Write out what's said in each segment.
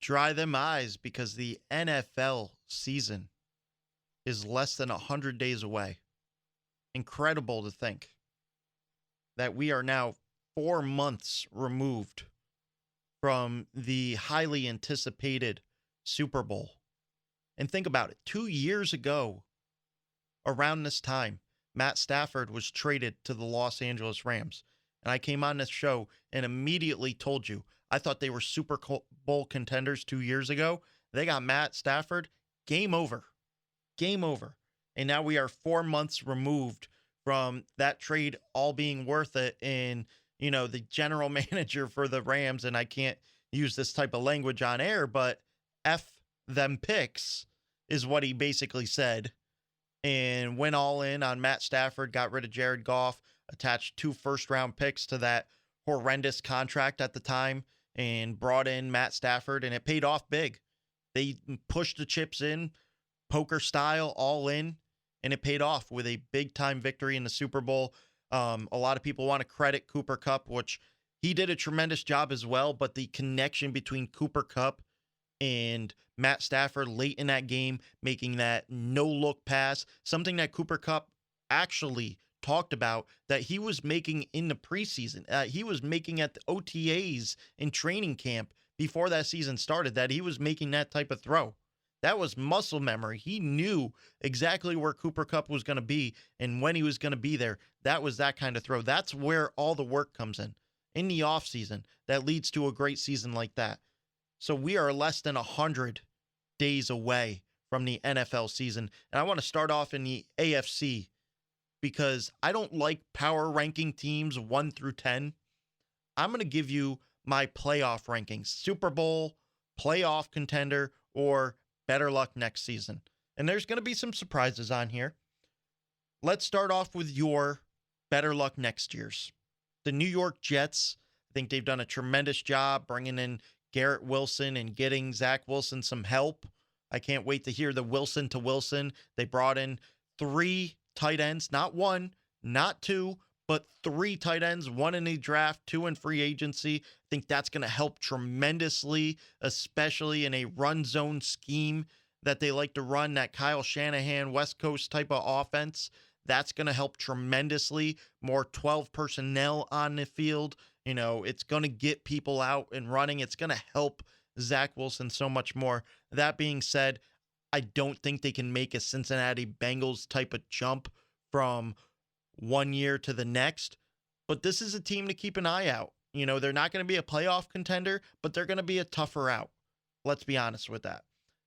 Dry them eyes because the NFL season is less than 100 days away. Incredible to think that we are now 4 months removed from the highly anticipated Super Bowl. And think about it, 2 years ago, around this time, Matt Stafford was traded to the Los Angeles Rams. And I came on this show and immediately told you, I thought they were Super Bowl contenders 2 years ago. They got Matt Stafford. Game over. Game over. And now we are 4 months removed from that trade all being worth it. And, the general manager for the Rams, and I can't use this type of language on air, but F them picks is what he basically said. And went all in on Matt Stafford, got rid of Jared Goff, attached 2 first-round picks to that horrendous contract at the time, and brought in Matt Stafford, and it paid off big. They pushed the chips in, poker style, all in, and it paid off with a big-time victory in the Super Bowl. A lot of people want to credit Cooper Kupp, which he did a tremendous job as well, but the connection between Cooper Kupp and Matt Stafford late in that game, making that no-look pass, something that Cooper Kupp actually talked about that he was making in the preseason. He was making at the OTAs in training camp before that season started, that he was making that type of throw. That was muscle memory. He knew exactly where Cooper Kupp was going to be and when he was going to be there. That was that kind of throw. That's where all the work comes in the offseason, that leads to a great season like that. So we are less than 100 days away from the NFL season. And I want to start off in the AFC because I don't like power ranking teams 1 through 10. I'm going to give you my playoff rankings, Super Bowl, playoff contender, or better luck next season. And there's going to be some surprises on here. Let's start off with your better luck next year's. The New York Jets, I think they've done a tremendous job bringing in Garrett Wilson and getting Zach Wilson some help. I can't wait to hear the Wilson to Wilson. They brought in 3 tight ends, not 1, not 2, but 3 tight ends, 1 in the draft, 2 in free agency. I think that's going to help tremendously, especially in a run zone scheme that they like to run, that Kyle Shanahan West Coast type of offense. That's going to help tremendously. More 12 personnel on the field. It's going to get people out and running. It's going to help Zach Wilson so much more. That being said, I don't think they can make a Cincinnati Bengals type of jump from one year to the next. But this is a team to keep an eye out. They're not going to be a playoff contender, but they're going to be a tougher out. Let's be honest with that.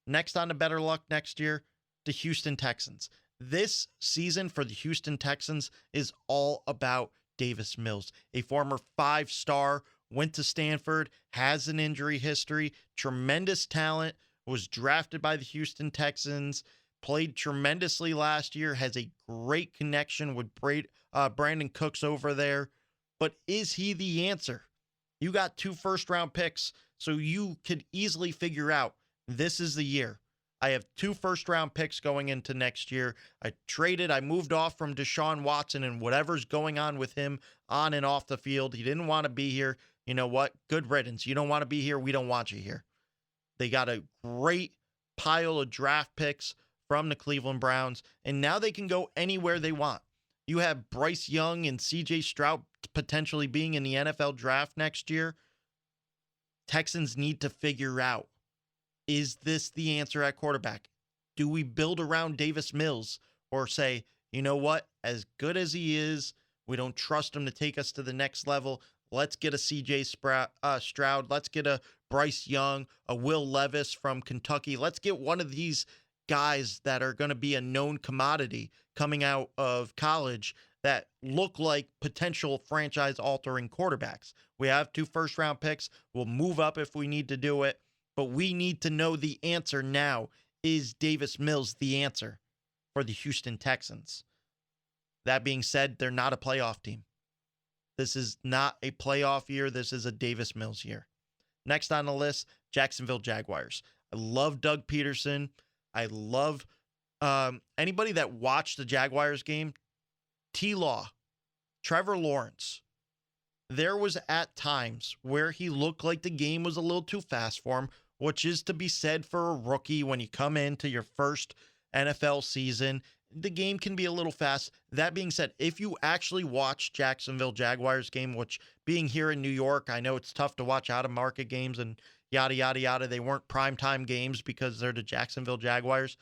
Next on to better luck next year, the Houston Texans. This season for the Houston Texans is all about Davis Mills, a former 5-star, went to Stanford, has an injury history, tremendous talent, was drafted by the Houston Texans, played tremendously last year, has a great connection with Brandon Cooks over there. But is he the answer? You got 2 first-round picks, so you could easily figure out this is the year. I have 2 first-round picks going into next year. I moved off from Deshaun Watson and whatever's going on with him on and off the field. He didn't want to be here. You know what? Good riddance. You don't want to be here. We don't want you here. They got a great pile of draft picks from the Cleveland Browns, and now they can go anywhere they want. You have Bryce Young and C.J. Stroud potentially being in the NFL draft next year. Texans need to figure out, is this the answer at quarterback? Do we build around Davis Mills or say, you know what, as good as he is, we don't trust him to take us to the next level. Let's get a C.J. Stroud. Let's get a Bryce Young, a Will Levis from Kentucky. Let's get one of these guys that are going to be a known commodity coming out of college that look like potential franchise-altering quarterbacks. We have 2 first-round picks. We'll move up if we need to do it. But we need to know the answer now. Is Davis Mills the answer for the Houston Texans? That being said, they're not a playoff team. This is not a playoff year. This is a Davis Mills year. Next on the list, Jacksonville Jaguars. I love Doug Peterson. I love anybody that watched the Jaguars game. T-Law, Trevor Lawrence. There was at times where he looked like the game was a little too fast for him, which is to be said for a rookie when you come into your first NFL season. The game can be a little fast. That being said, if you actually watch Jacksonville Jaguars game, which being here in New York, I know it's tough to watch out of market games and yada, yada, yada. They weren't primetime games because they're the Jacksonville Jaguars.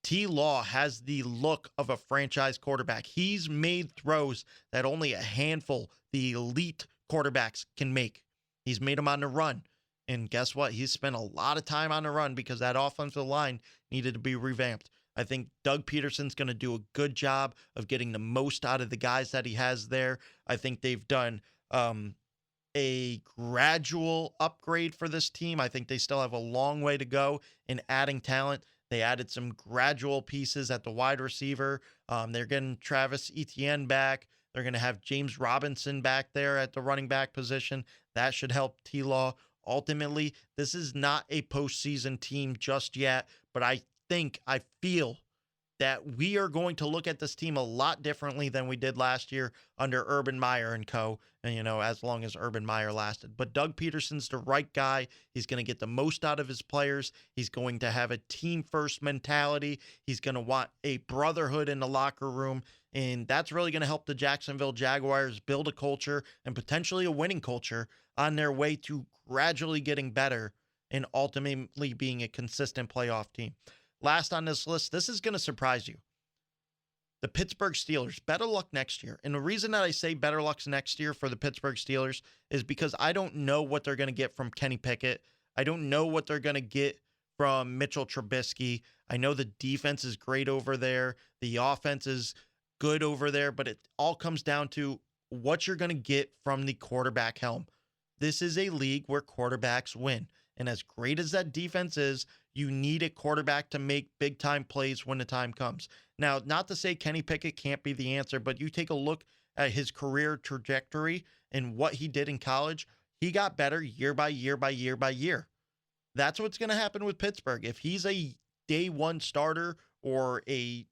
T. Law has the look of a franchise quarterback. He's made throws that only a handful, the elite quarterbacks, can make. He's made them on the run. And guess what? He's spent a lot of time on the run because that offensive line needed to be revamped. I think Doug Peterson's going to do a good job of getting the most out of the guys that he has there. I think they've done a gradual upgrade for this team. I think they still have a long way to go in adding talent. They added some gradual pieces at the wide receiver. They're getting Travis Etienne back. They're going to have James Robinson back there at the running back position. That should help T-Law. Ultimately, this is not a postseason team just yet, but I feel that we are going to look at this team a lot differently than we did last year under Urban Meyer and co. And, as long as Urban Meyer lasted. But Doug Peterson's the right guy. He's going to get the most out of his players. He's going to have a team-first mentality. He's going to want a brotherhood in the locker room. And that's really going to help the Jacksonville Jaguars build a culture and potentially a winning culture on their way to gradually getting better and ultimately being a consistent playoff team. Last on this list, this is going to surprise you. The Pittsburgh Steelers, better luck next year. And the reason that I say better luck next year for the Pittsburgh Steelers is because I don't know what they're going to get from Kenny Pickett. I don't know what they're going to get from Mitchell Trubisky. I know the defense is great over there. The offense is good over there, but it all comes down to what you're going to get from the quarterback helm. This is a league where quarterbacks win. And as great as that defense is, you need a quarterback to make big-time plays when the time comes. Now, not to say Kenny Pickett can't be the answer, but you take a look at his career trajectory and what he did in college, he got better year by year by year by year. That's what's going to happen with Pittsburgh. If he's a day one starter or a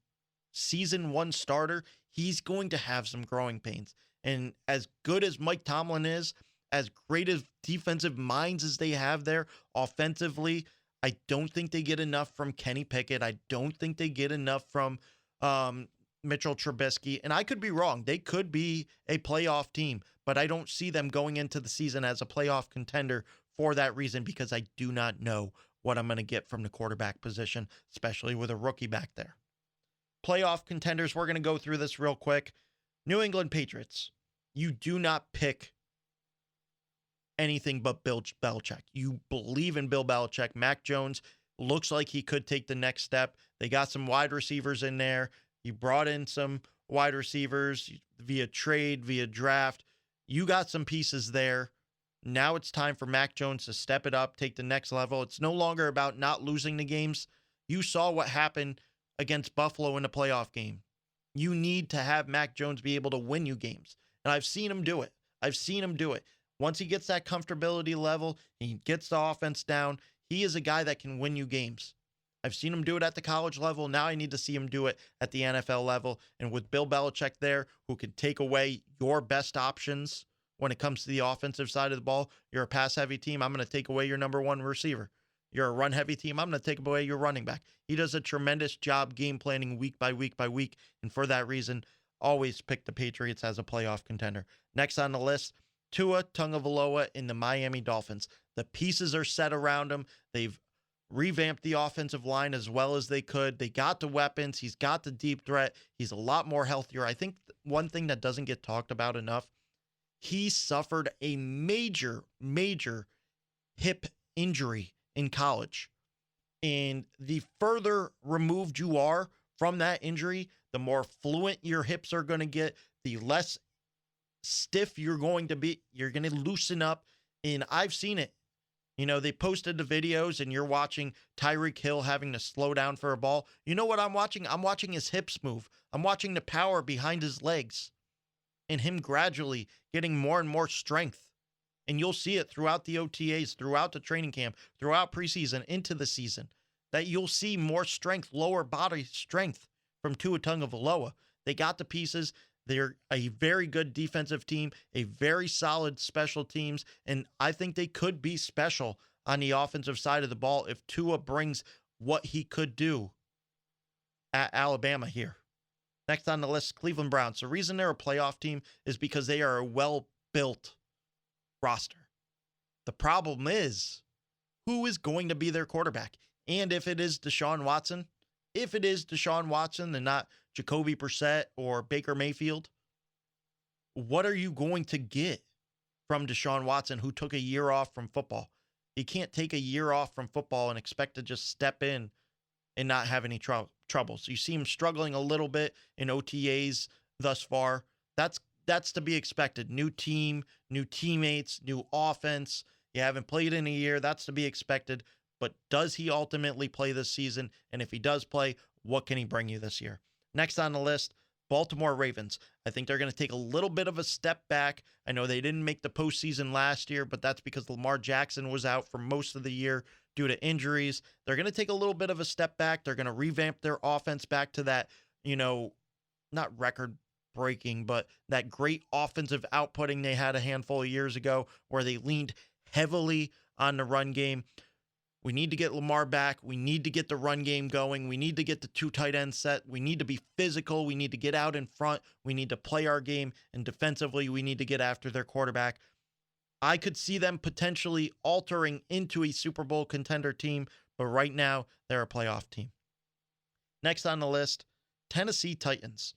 season one starter, he's going to have some growing pains. And as good as Mike Tomlin is, as great as defensive minds as they have there, offensively, I don't think they get enough from Kenny Pickett. I don't think they get enough from Mitchell Trubisky. And I could be wrong. They could be a playoff team, but I don't see them going into the season as a playoff contender for that reason, because I do not know what I'm going to get from the quarterback position, especially with a rookie back there. Playoff contenders, we're going to go through this real quick. New England Patriots. You do not pick anything but Bill Belichick. You believe in Bill Belichick. Mac Jones looks like he could take the next step. They got some wide receivers in there. You brought in some wide receivers via trade, via draft. You got some pieces there. Now it's time for Mac Jones to step it up, take the next level. It's no longer about not losing the games. You saw what happened against Buffalo in the playoff game. You need to have Mac Jones be able to win you games. And I've seen him do it. Once he gets that comfortability level, he gets the offense down, he is a guy that can win you games. I've seen him do it at the college level. Now I need to see him do it at the NFL level. And with Bill Belichick there, who can take away your best options when it comes to the offensive side of the ball. You're a pass-heavy team, I'm going to take away your number one receiver. You're a run-heavy team, I'm going to take away your running back. He does a tremendous job game planning week by week by week. And for that reason, always pick the Patriots as a playoff contender. Next on the list, Tua Tagovailoa in the Miami Dolphins. The pieces are set around him. They've revamped the offensive line as well as they could. They got the weapons. He's got the deep threat. He's a lot more healthier. I think one thing that doesn't get talked about enough, he suffered a major hip injury in college. And the further removed you are from that injury, the more fluent your hips are going to get, the less stiff you're going to be. You're going to loosen up. And I've seen it. They posted the videos and you're watching Tyreek Hill having to slow down for a ball. You know what I'm watching? I'm watching his hips move. I'm watching the power behind his legs and him gradually getting more and more strength. And you'll see it throughout the OTAs, throughout the training camp, throughout preseason, into the season, that you'll see more strength, lower body strength from Tua Tagovailoa. They got the pieces. They're a very good defensive team, a very solid special teams, and I think they could be special on the offensive side of the ball if Tua brings what he could do at Alabama here. Next on the list, Cleveland Browns. The reason they're a playoff team is because they are a well-built roster. The problem is, who is going to be their quarterback? And if it is Deshaun Watson and not Jacoby Brissett or Baker Mayfield, what are you going to get from Deshaun Watson, who took a year off from football? You can't take a year off from football and expect to just step in and not have any trouble. So you see him struggling a little bit in OTAs thus far. That's to be expected. New team, new teammates, new offense. You haven't played in a year. That's to be expected. But does he ultimately play this season? And if he does play, what can he bring you this year? Next on the list, Baltimore Ravens. I think they're going to take a little bit of a step back. I know they didn't make the postseason last year, but that's because Lamar Jackson was out for most of the year due to injuries. They're going to take a little bit of a step back. They're going to revamp their offense back to that, not record breaking, but that great offensive outputting they had a handful of years ago where they leaned heavily on the run game. We need to get Lamar back. We need to get the run game going. We need to get the 2 tight ends set. We need to be physical. We need to get out in front. We need to play our game. And defensively, we need to get after their quarterback. I could see them potentially altering into a Super Bowl contender team, but right now, they're a playoff team. Next on the list, Tennessee Titans.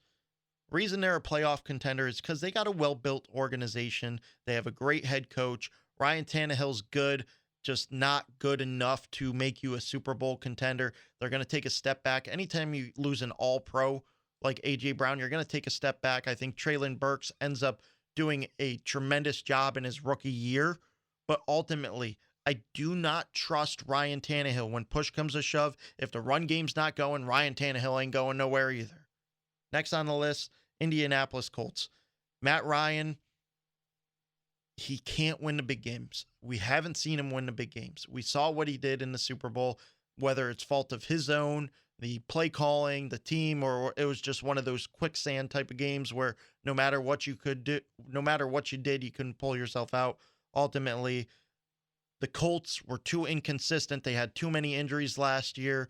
Reason they're a playoff contender is because they got a well-built organization. They have a great head coach. Ryan Tannehill's good, just not good enough to make you a Super Bowl contender. They're going to take a step back. Anytime you lose an all-pro like A.J. Brown, you're going to take a step back. I think Treylon Burks ends up doing a tremendous job in his rookie year, but ultimately, I do not trust Ryan Tannehill when push comes to shove. If the run game's not going, Ryan Tannehill ain't going nowhere either. Next on the list, Indianapolis Colts. Matt Ryan, he can't win the big games. We haven't seen him win the big games. We saw what he did in the Super Bowl, whether it's fault of his own, the play calling, the team, or it was just one of those quicksand type of games where no matter what you could do, no matter what you did, you couldn't pull yourself out. Ultimately, the Colts were too inconsistent. They had too many injuries last year.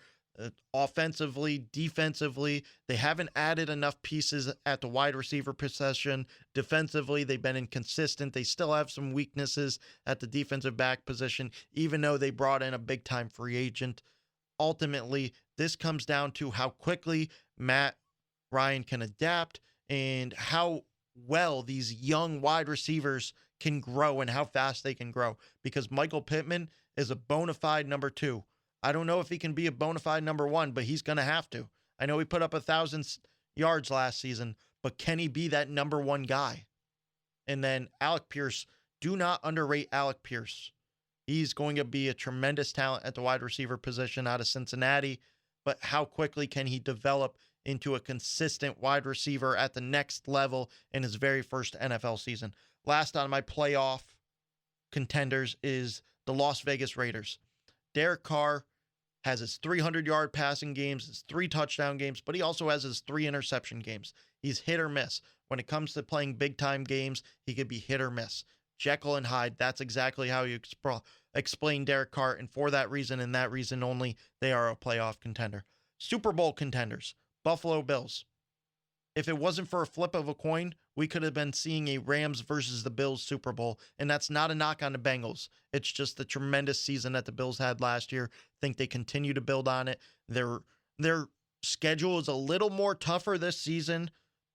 Offensively, defensively, they haven't added enough pieces at the wide receiver position. Defensively, they've been inconsistent. They still have some weaknesses at the defensive back position, even though they brought in a big-time free agent. Ultimately, this comes down to how quickly Matt Ryan can adapt and how well these young wide receivers can grow and how fast they can grow. Because Michael Pittman is a bona fide number 2. I don't know if he can be a bona fide number 1, but he's going to have to. I know he put up 1,000 yards last season, but can he be that number 1 guy? And then Alec Pierce, do not underrate Alec Pierce. He's going to be a tremendous talent at the wide receiver position out of Cincinnati, but how quickly can he develop into a consistent wide receiver at the next level in his very first NFL season? Last on my playoff contenders is the Las Vegas Raiders. Derek Carr has his 300-yard passing games, his 3 touchdown games, but he also has his 3 interception games. He's hit or miss. When it comes to playing big-time games, he could be hit or miss. Jekyll and Hyde, that's exactly how you explain Derek Carr, and for that reason and that reason only, they are a playoff contender. Super Bowl contenders, Buffalo Bills. If it wasn't for a flip of a coin, we could have been seeing a Rams versus the Bills Super Bowl. And that's not a knock on the Bengals. It's just the tremendous season that the Bills had last year. I think they continue to build on it. Their schedule is a little more tougher this season,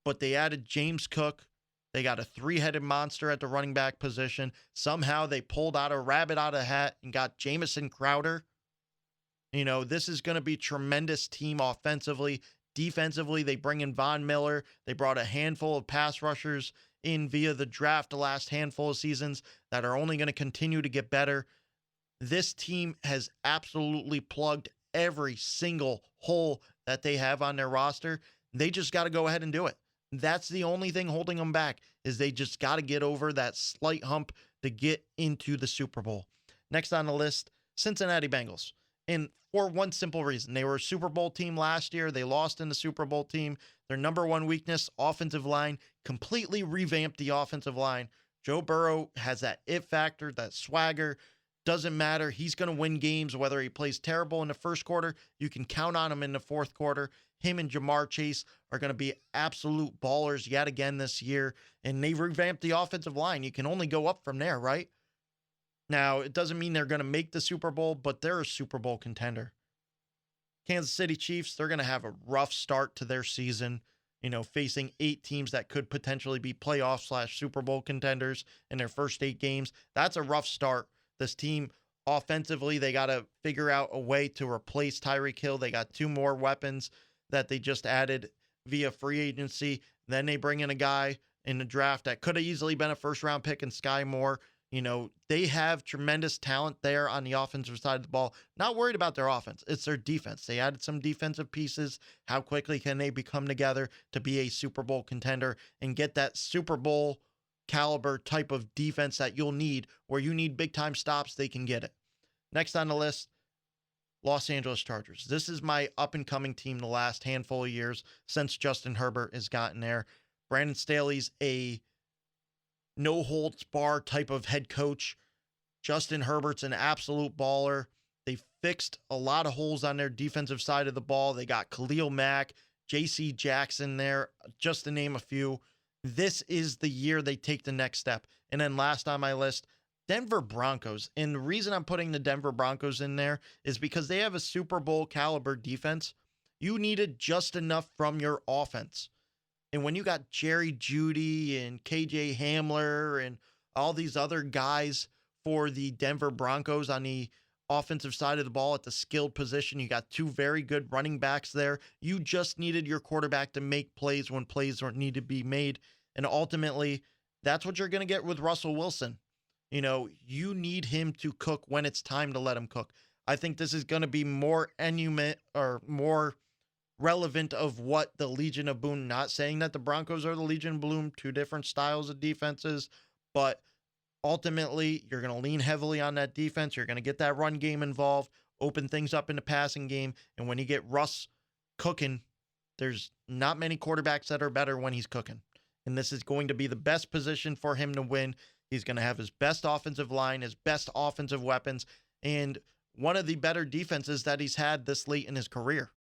but they added James Cook. They got a 3-headed monster at the running back position. Somehow they pulled out a rabbit out of a hat and got Jamison Crowder. This is going to be tremendous team offensively. Defensively, they bring in Von Miller. They brought a handful of pass rushers in via the draft the last handful of seasons that are only going to continue to get better. This team has absolutely plugged every single hole that they have on their roster. They just got to go ahead and do it. That's the only thing holding them back, is they just got to get over that slight hump to get into the Super Bowl. Next on the list, Cincinnati Bengals. And for one simple reason, they were a Super Bowl team last year. They lost in the Super Bowl team. Their number 1 weakness, offensive line, completely revamped the offensive line. Joe Burrow has that it factor, that swagger. Doesn't matter. He's going to win games, whether he plays terrible in the first quarter. You can count on him in the fourth quarter. Him and Jamar Chase are going to be absolute ballers yet again this year. And they've revamped the offensive line. You can only go up from there, right? Now, it doesn't mean they're going to make the Super Bowl, but they're a Super Bowl contender. Kansas City Chiefs, they're going to have a rough start to their season, facing 8 teams that could potentially be playoff/Super Bowl contenders in their first 8 games. That's a rough start. This team, offensively, they got to figure out a way to replace Tyreek Hill. They got 2 more weapons that they just added via free agency. Then they bring in a guy in the draft that could have easily been a first-round pick in Sky Moore. They have tremendous talent there on the offensive side of the ball. Not worried about their offense. It's their defense. They added some defensive pieces. How quickly can they become together to be a Super Bowl contender and get that Super Bowl caliber type of defense that you'll need, where you need big time stops? They can get it. Next on the list, Los Angeles Chargers. This is my up and coming team the last handful of years since Justin Herbert has gotten there. Brandon Staley's a no holds bar type of head coach. Justin Herbert's an absolute baller. They fixed a lot of holes on their defensive side of the ball. They got Khalil Mack, J.C. Jackson there, just to name a few. This is the year they take the next step. And then last on my list, Denver Broncos. And the reason I'm putting the Denver Broncos in there is because they have a Super Bowl caliber defense. You needed just enough from your offense. And when you got Jerry Jeudy and KJ Hamler and all these other guys for the Denver Broncos on the offensive side of the ball at the skilled position, you got 2 very good running backs there. You just needed your quarterback to make plays when plays need to be made. And ultimately, that's what you're going to get with Russell Wilson. You need him to cook when it's time to let him cook. I think this is going to be more relevant of what the Legion of Boom, not saying that the Broncos are the Legion of Boom, 2 different styles of defenses, but ultimately you're going to lean heavily on that defense. You're going to get that run game involved, open things up in the passing game. And when you get Russ cooking, there's not many quarterbacks that are better when he's cooking. And this is going to be the best position for him to win. He's going to have his best offensive line, his best offensive weapons, and one of the better defenses that he's had this late in his career.